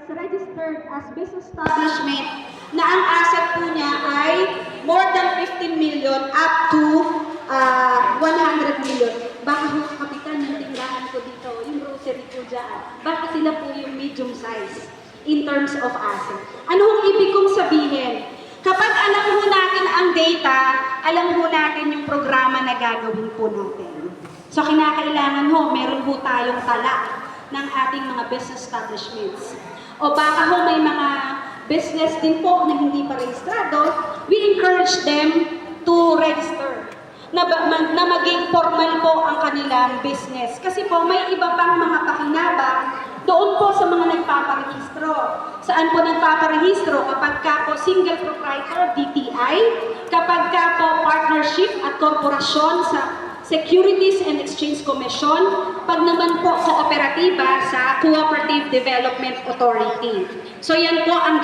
registered as business establishment na ang asset po niya ay more than 15 million up to 100 million. Baka ho, kapitan, ng tindahan ko dito, yung grocery ko dyan, baka sila po yung medium size in terms of asset. Ano hong ibig kong sabihin? Kapag alam ho natin ang data, alam ho natin yung programa na gagawin po natin. So kinakailangan ho, meron ho tayong tala ng ating mga business establishments. O baka ho may mga business din po na hindi pa rehistrado, we encourage them to register. Na maging formal po ang kanilang business. Kasi po may iba pang mga pakinabang doon po sa mga nagpaparehistro. Saan po nagpaparehistro? Kapag ka po single proprietor, DTI, kapag ka po partnership at korporasyon sa Securities and Exchange Commission, pag naman po kooperatiba sa Cooperative Development Authority. So yan po ang